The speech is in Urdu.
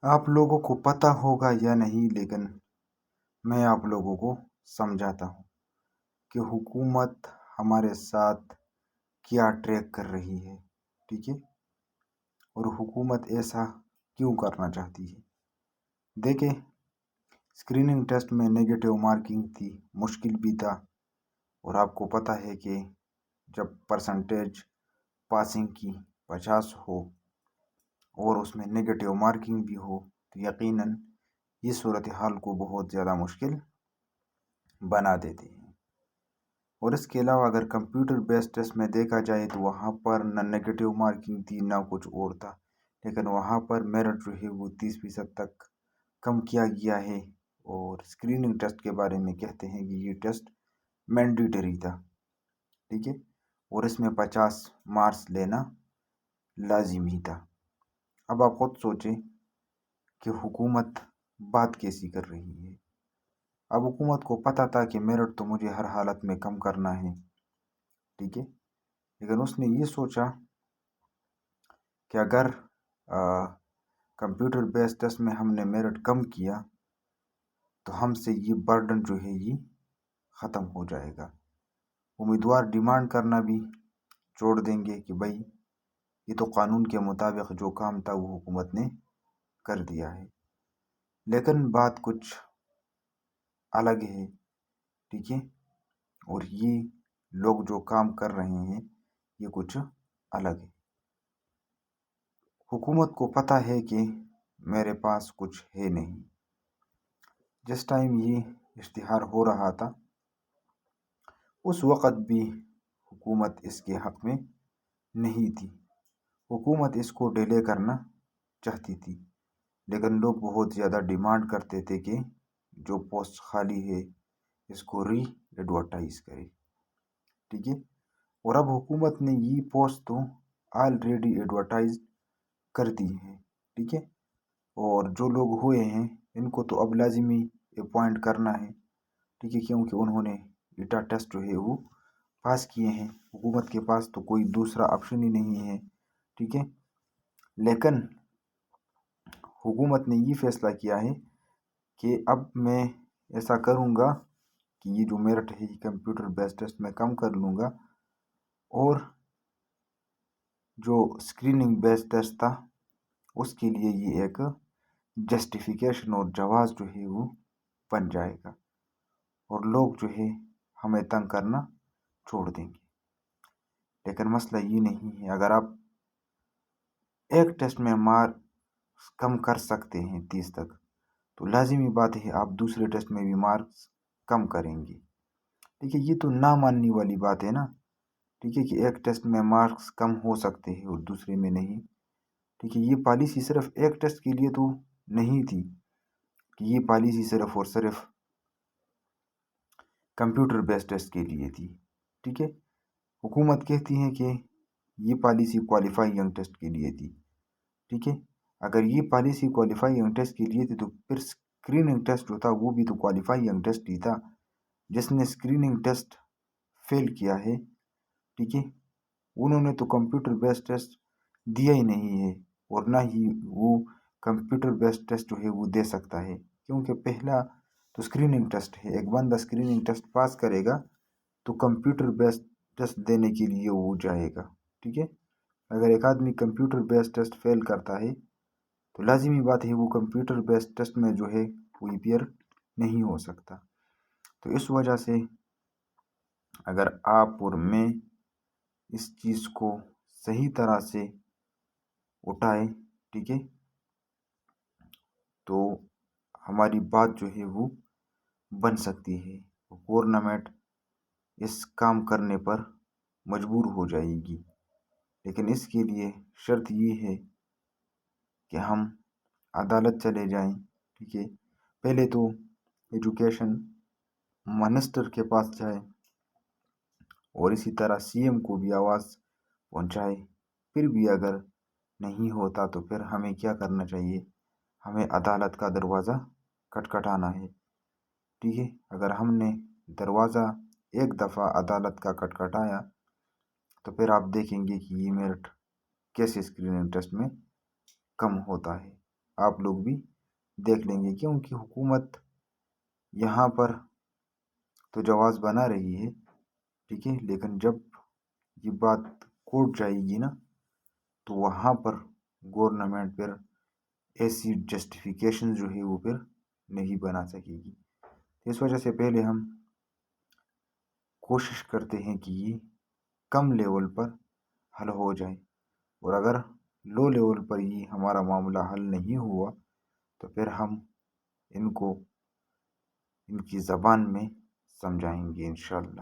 آپ لوگوں کو پتہ ہوگا یا نہیں، لیکن میں آپ لوگوں کو سمجھاتا ہوں کہ حکومت ہمارے ساتھ کیا ٹریک کر رہی ہے، ٹھیک ہے؟ اور حکومت ایسا کیوں کرنا چاہتی ہے؟ دیکھیں، اسکریننگ ٹیسٹ میں نگیٹو مارکنگ تھی، مشکل بھی تھا، اور آپ کو پتہ ہے کہ جب پرسنٹیج پاسنگ کی 50 ہو اور اس میں نگیٹو مارکنگ بھی ہو تو یقیناً یہ صورتحال کو بہت زیادہ مشکل بنا دیتے ہیں۔ اور اس کے علاوہ اگر کمپیوٹر بیس ٹیسٹ میں دیکھا جائے تو وہاں پر نہ نگیٹو مارکنگ تھی نہ کچھ اور تھا، لیکن وہاں پر میرٹ جو ہے وہ 30% تک کم کیا گیا ہے، اور اسکریننگ ٹیسٹ کے بارے میں کہتے ہیں کہ یہ ٹیسٹ مینڈیٹری تھا، ٹھیک ہے، اور اس میں 50 مارکس لینا لازمی تھا۔ اب آپ خود سوچیں کہ حکومت بات کیسی کر رہی ہے۔ اب حکومت کو پتہ تھا کہ میرٹ تو مجھے ہر حالت میں کم کرنا ہے، ٹھیک ہے، لیکن اس نے یہ سوچا کہ اگر کمپیوٹر بیس ٹیسٹ میں ہم نے میرٹ کم کیا تو ہم سے یہ برڈن جو ہے یہ ختم ہو جائے گا۔ امیدوار ڈیمانڈ کرنا بھی چھوڑ دیں گے کہ بھائی یہ تو قانون کے مطابق جو کام تھا وہ حکومت نے کر دیا ہے، لیکن بات کچھ الگ ہے، ٹھیک ہے، اور یہ لوگ جو کام کر رہے ہیں یہ کچھ الگ ہے۔ حکومت کو پتہ ہے کہ میرے پاس کچھ ہے نہیں۔ جس ٹائم یہ اشتہار ہو رہا تھا اس وقت بھی حکومت اس کے حق میں نہیں تھی، حکومت اس کو ڈیلے کرنا چاہتی تھی، لیکن لوگ بہت زیادہ ڈیمانڈ کرتے تھے کہ جو پوسٹ خالی ہے اس کو ری ایڈورٹائز کرے، ٹھیک ہے، اور اب حکومت نے یہ پوسٹ تو آلریڈی ایڈورٹائز کر دی ہے، ٹھیک ہے، اور جو لوگ ہوئے ہیں ان کو تو اب لازمی اپوائنٹ کرنا ہے، ٹھیک ہے، کیونکہ انہوں نے ایٹا ٹیسٹ جو ہے وہ پاس کیے ہیں، حکومت کے پاس تو کوئی دوسرا آپشن ہی نہیں ہے، ٹھیک ہے، لیکن حکومت نے یہ فیصلہ کیا ہے کہ اب میں ایسا کروں گا کہ یہ جو میرٹ ہے کمپیوٹر بیس ٹیسٹ میں کم کر لوں گا، اور جو اسکریننگ بیس ٹیسٹ تھا اس کے لیے یہ ایک جسٹیفیکیشن اور جواز جو ہے وہ بن جائے گا، اور لوگ جو ہے ہمیں تنگ کرنا چھوڑ دیں گے۔ لیکن مسئلہ یہ نہیں ہے، اگر آپ ایک ٹیسٹ میں مارکس کم کر سکتے ہیں 30 تک تو لازمی بات ہے آپ دوسرے ٹیسٹ میں بھی مارکس کم کریں گے، ٹھیک ہے، یہ تو نہ ماننے والی بات ہے نا، ٹھیک ہے، کہ ایک ٹیسٹ میں مارکس کم ہو سکتے ہیں اور دوسرے میں نہیں، ٹھیک ہے، یہ پالیسی صرف ایک ٹیسٹ کے لیے تو نہیں تھی کہ یہ پالیسی صرف اور صرف کمپیوٹر بیس ٹیسٹ کے لیے تھی، ٹھیک ہے، حکومت کہتی ہے کہ یہ پالیسی کوالیفائنگ ٹیسٹ کے لیے تھی، ٹھیک ہے، اگر یہ پالیسی کوالیفائنگ ٹیسٹ کے لیے تھی تو پھر اسکریننگ ٹیسٹ جو تھا وہ بھی تو کوالیفائنگ ٹیسٹ ہی تھا، جس نے اسکریننگ ٹیسٹ فیل کیا ہے، ٹھیک ہے، انہوں نے تو کمپیوٹر بیس ٹیسٹ دیا ہی نہیں ہے، اور نہ ہی وہ کمپیوٹر بیس ٹیسٹ جو ہے وہ دے سکتا ہے، کیونکہ پہلا تو اسکریننگ ٹیسٹ ہے، ایک بندہ اسکریننگ ٹیسٹ پاس کرے گا تو کمپیوٹر بیس ٹیسٹ دینے کے لیے وہ جائے گا، ٹھیک ہے، اگر ایک آدمی کمپیوٹر بیس ٹیسٹ فیل کرتا ہے تو لازمی بات ہے وہ کمپیوٹر بیس ٹیسٹ میں جو ہے وہ اپیئر نہیں ہو سکتا۔ تو اس وجہ سے اگر آپ اور میں اس چیز کو صحیح طرح سے اٹھائے، ٹھیک ہے، تو ہماری بات جو ہے وہ بن سکتی ہے، گورنمنٹ اس کام کرنے پر مجبور ہو جائے گی، لیکن اس کے لیے شرط یہ ہے کہ ہم عدالت چلے جائیں، ٹھیک ہے، پہلے تو ایجوکیشن منسٹر کے پاس جائیں اور اسی طرح سی ایم کو بھی آواز پہنچائے، پھر بھی اگر نہیں ہوتا تو پھر ہمیں کیا کرنا چاہیے، ہمیں عدالت کا دروازہ کھٹکھٹانا ہے، ٹھیک ہے، اگر ہم نے دروازہ ایک دفعہ عدالت کا کھٹکھٹایا تو پھر آپ دیکھیں گے کہ یہ میرٹ کیسے اسکریننگ ٹیسٹ میں کم ہوتا ہے، آپ لوگ بھی دیکھ لیں گے، کیونکہ حکومت یہاں پر تو جواز بنا رہی ہے، ٹھیک ہے، لیکن جب یہ بات کورٹ جائے گی نا تو وہاں پر گورنمنٹ پھر ایسی جسٹیفیکیشن جو ہے وہ پھر نہیں بنا سکے گی۔ اس وجہ سے پہلے ہم کوشش کرتے ہیں کہ یہ کم لیول پر حل ہو جائے، اور اگر لو لیول پر یہ ہمارا معاملہ حل نہیں ہوا تو پھر ہم ان کو ان کی زبان میں سمجھائیں گے انشاءاللہ۔